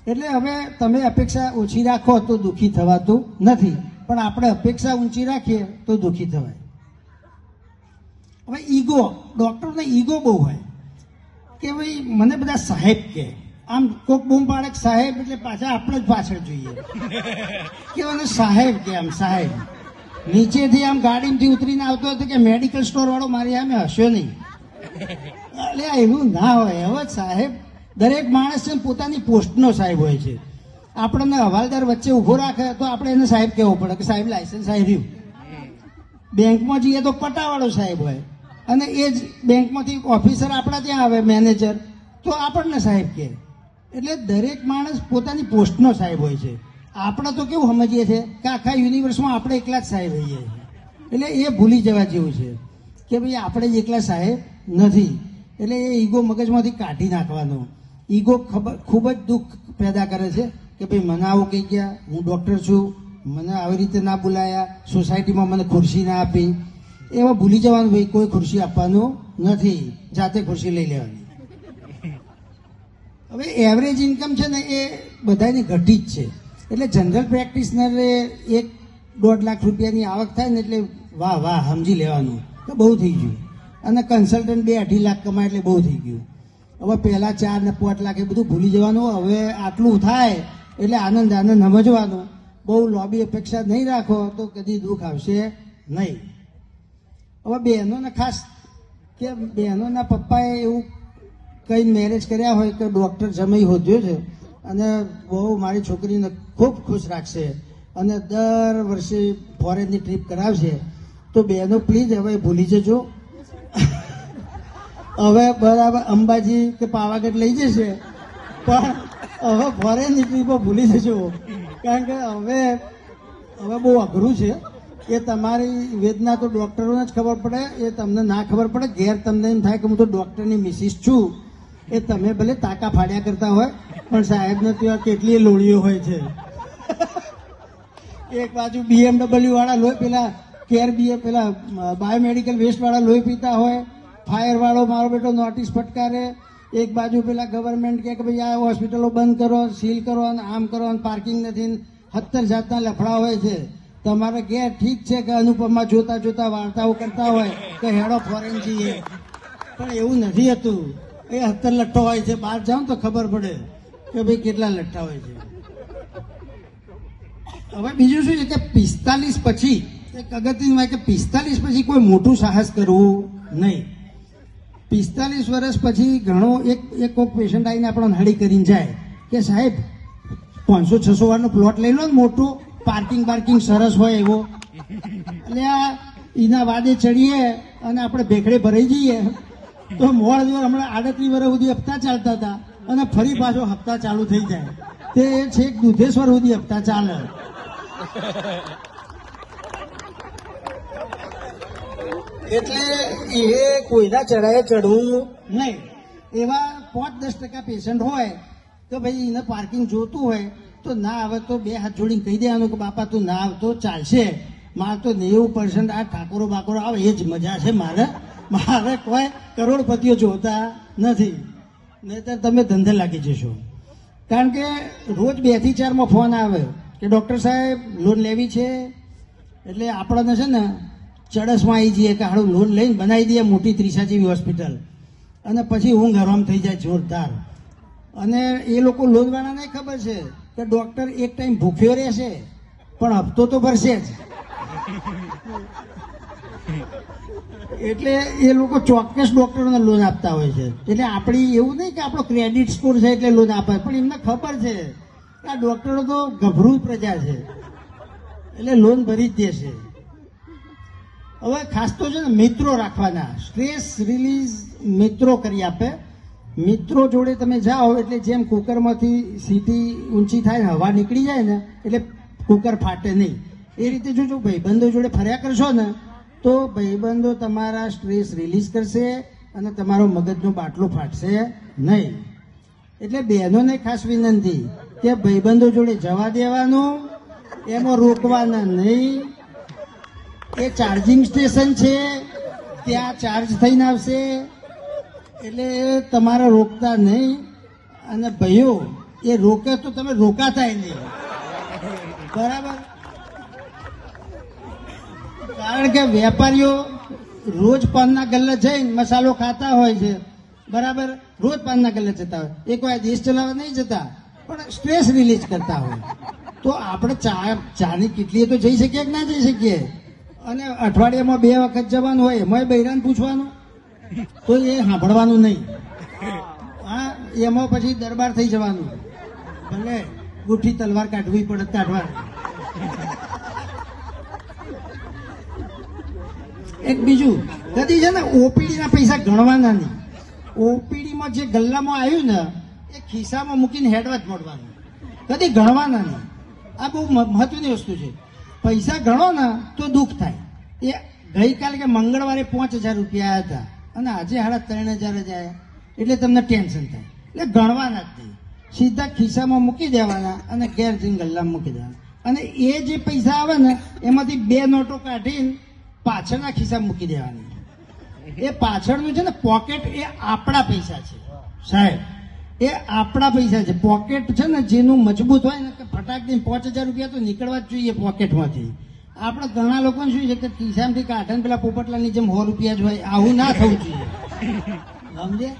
એટલે હવે તમે અપેક્ષા ઓછી રાખો તો દુઃખી થવાતું નથી, પણ આપણે અપેક્ષા ઊંચી રાખીએ તો દુઃખી થવાય. હવે ઈગો, ડૉક્ટરને ઈગો બહુ હોય કે ભાઈ મને બધા સાહેબ કહે, આમ કોક બૂમ પાડે સાહેબ એટલે પાછા આપણે જ પાછળ જોઈએ કે મને સાહેબ કે આમ સાહેબ. નીચેથી આમ ગાડીમાંથી ઉતરીને આવતો હતો કે મેડિકલ સ્ટોર વાળો મારી સામે હસ્યો નહીં. એટલે એવું ના હોય. હવે સાહેબ દરેક માણસ છે પોતાની પોસ્ટનો સાહેબ હોય છે. આપણને હવાલદાર વચ્ચે ઊભો રાખે તો આપણે એને સાહેબ કહેવો પડે કે સાહેબ લાયસન્સ આવ્યું. બેંકમાં જઈએ તો પટ્ટાવાળો સાહેબ હોય અને એ જ બેંકમાંથી ઓફિસર આપણા ત્યાં આવે મેનેજર તો આપણને સાહેબ કહે. એટલે દરેક માણસ પોતાની પોસ્ટનો સાહેબ હોય છે. આપણે તો કેવું સમજીએ છીએ કે આખા યુનિવર્સમાં આપણે એકલા જ સાહેબ હોઈએ છીએ. એટલે એ ભૂલી જવા જેવું છે કે ભાઈ આપણે જ એકલા સાહેબ નથી. એટલે એ ઈગો મગજમાંથી કાઢી નાખવાનો. ઈગો ખૂબ જ દુઃખ પેદા કરે છે કે ભાઈ મને આવું કહી ગયા, હું ડૉક્ટર છું, મને આવી રીતે ના બોલાયા, સોસાયટીમાં મને ખુરશી ના આપી. એમાં ભૂલી જવાનું ભાઈ કોઈ ખુરશી આપવાનું નથી, જાતે ખુરશી લઈ લેવાની. હવે એવરેજ ઇન્કમ છે ને એ બધાની ઘટી જ છે. એટલે જનરલ પ્રેક્ટિશનરે 1-1.5 લાખ રૂપિયાની આવક થાય ને એટલે વાહ વાહ સમજી લેવાનું તો બહુ થઈ ગયું. અને કન્સલ્ટન્ટ 2-2.5 લાખ કમાય એટલે બહુ થઈ ગયું. હવે પહેલાં 4 ને 5 લાખ એ બધું ભૂલી જવાનું. હવે આટલું થાય એટલે આનંદ સમજવાનો. બહુ લોબી અપેક્ષા નહીં રાખો તો કદી દુઃખ આવશે નહીં. હવે બહેનોને ખાસ કે બહેનોના પપ્પાએ એવું કંઈ મેરેજ કર્યા હોય કે ડૉક્ટર જમાઈ હોદ્યો છે અને બહુ મારી છોકરીને ખૂબ ખુશ રાખશે અને દર વર્ષે ફોરેનની ટ્રીપ કરાવશે તો બહેનો પ્લીઝ હવે ભૂલી જજો. હવે બરાબર અંબાજી કે પાવાગઢ લઈ જશે પણ હવે ફોરેનની ટ્રીપો ભૂલી જજો. કારણ કે હવે બહુ અઘરું છે. એ તમારી વેદના તો ડૉક્ટરોને જ ખબર પડે, એ તમને ના ખબર પડે. ઘેર તમને એમ થાય કે હું તો ડૉક્ટરની મિસિસ છું. એ તમે ભલે તાકા ફાડ્યા કરતા હોય પણ સાહેબને ત્યાં કેટલી લોળીઓ હોય છે. એક બાજુ BMW વાળા લોહી પેલા પેલા બાયોમેડિકલ વેસ્ટ વાળા લોહી પીતા હોય, ફાયર વાળો મારો બેટો નોટિસ ફટકારે, એક બાજુ પેલા ગવર્મેન્ટ કે ભાઈ આ હોસ્પિટલો બંધ કરો, સીલ કરો, અને આમ કરો, અને પાર્કિંગ નથી, 70 જાતના લફડા હોય છે. તમારે ઘેર ઠીક છે કે અનુપમા જોતા જોતા વાર્તાઓ કરતા હોય કે હેડો ફોરેન જઈએ, પણ એવું નથી હતું. એ 70 લઠ્ઠો હોય છે. બહાર જાઓ તો ખબર પડે કે ભાઈ કેટલા લઠ્ઠા હોય છે. હવે બીજું શું છે કે 45 પછી એક અગત્યનું હોય કે 45 પછી કોઈ મોટું સાહસ કરવું નહીં. 45 વર્ષ પછી ઘણો એક કોઈક પેશન્ટ આવીને આપણને હળી કરીને જાય કે સાહેબ 500-600 વારનો પ્લોટ લઈ લો ને, મોટું પાર્કિંગ સરસ હોય એવો. એટલે એના વાદે ચડીએ અને આપણે ભેખડે ભરાઈ જઈએ તો મોડ જો હમણાં 38 વર્ષ સુધી હપ્તા ચાલતા હતા અને ફરી પાછો હપ્તા ચાલુ થઈ જાય. તે છેક દુધેશ્વર સુધી હપ્તા ચાલે. એટલે એ કોઈના ચડાએ ચડવું નહીં. એવા 5-10% પેશન્ટ હોય તો ભાઈ એને પાર્કિંગ જોતું હોય તો ના આવે તો 2 હાથ જોડીને કહી દેવાનું કે બાપા તું ના આવતો ચાલશે, મારે તો 90% આ ઠાકોરો બાકોરો આવે એ જ મજા છે. મારે કોઈ કરોડપતિઓ જોતા નથી, નહીંતર તમે ધંધે લાગી જશો. કારણ કે રોજ 2 થી 4 ફોન આવે કે ડૉક્ટર સાહેબ લોન લેવી છે. એટલે આપણને છે ને ચડસમાં આવી જઈએ કે હાડું લોન લઈને બનાવી દઈએ મોટી 30 જેવી હોસ્પિટલ, અને પછી ઊંઘ હરામ થઈ જાય જોરદાર. અને એ લોકો લોનવાળાને ખબર છે કે ડૉક્ટર એક ટાઈમ ભૂખ્યો રહેશે પણ હપ્તો તો ભરશે જ. એટલે એ લોકો ચોક્કસ ડૉક્ટરોને લોન આપતા હોય છે. એટલે આપણી એવું નહીં કે આપણો ક્રેડિટ સ્કોર છે એટલે લોન આપે, પણ એમને ખબર છે કે આ ડૉક્ટરો તો ગભરું પ્રજા છે એટલે લોન ભરી જ દેશે. હવે ખાસ તો છે ને મિત્રો રાખવાના. સ્ટ્રેસ રિલીઝ મિત્રો કરી આપે. મિત્રો જોડે તમે જાઓ એટલે જેમ કુકરમાંથી સીટી ઊંચી થાય ને હવા નીકળી જાય ને એટલે કુકર ફાટે નહીં. એ રીતે જો ભાઈબંધો જોડે ફર્યા કરશો ને તો ભાઈબંધો તમારા સ્ટ્રેસ રિલીઝ કરશે અને તમારો મગજનો બાટલો ફાટશે નહીં. એટલે બહેનોને ખાસ વિનંતી કે ભાઈબંધો જોડે જવા દેવાનું, એમાં રોકવાના નહીં. એ ચાર્જિંગ સ્ટેશન છે ત્યાં ચાર્જ થઈને આવશે એટલે તમારે રોકતા નહીં. અને ભાઈઓ એ રોકે તો તમે રોકાતાય નહીં, બરાબર. કારણ કે વેપારીઓ રોજ પાનના ગલ્લે જઈને મસાલો ખાતા હોય છે, બરાબર. રોજ પાનના ગલ્લે જતા હોય, એક વાર દેશ ચલાવવા નહીં જતા, પણ સ્ટ્રેસ રિલીઝ કરતા હોય. તો આપણે ચાની કેટલીએ તો જઈ શકીએ કે ના જઈ શકીએ? અને અઠવાડિયામાં 2 વખત જવાનું હોય, એમાં બૈરાને પૂછવાનું, તો એ સાંભળવાનું નહીં. હા, એમાં પછી દરબાર થઈ જવાનું, ભલે ગુઠ્ઠી તલવાર કાઢવી પડે કાઢવાની. એક બીજું, કદી છે ને ઓપીડી ના પૈસા ગણવાના નહીં. ઓપીડીમાં જે ગલ્લામાં આવ્યું ને એ ખિસ્સામાં મૂકીને હેડવા જ મળવાનું, કદી ગણવાના નહીં. આ બહુ મહત્વની વસ્તુ છે. પૈસા ગણો ને તો દુઃખ થાય. એ ગઈકાલે કે મંગળવારે 5,000 રૂપિયા આવ્યા હતા અને આજે 3,500 જ આવ્યા, એટલે તમને ટેન્શન થાય. એટલે ગણવાના જ નહીં, સીધા ખિસ્સામાં મૂકી દેવાના અને ઘેર જઈને ગલ્લામાં મૂકી દેવાના. અને એ જે પૈસા આવે ને એમાંથી 2 નોટો કાઢીને પાછળના ખિસ્સામાં મૂકી દેવાની. એ પાછળનું છે ને પોકેટ, એ આપણા પૈસા છે સાહેબ, એ આપણા પૈસા છે. પોકેટ છે ને જેનું મજબૂત હોય ને કે ફટાક દઈને 5,000 રૂપિયા તો નીકળવા જ જોઈએ પોકેટમાંથી. આપણે ઘણા લોકોને શું છે કે ખિસ્સામાંથી કાઢે ને પેલા પોપટલાલની જેમ 100 રૂપિયા જ હોય, આવું ના થવું જોઈએ, સમજે.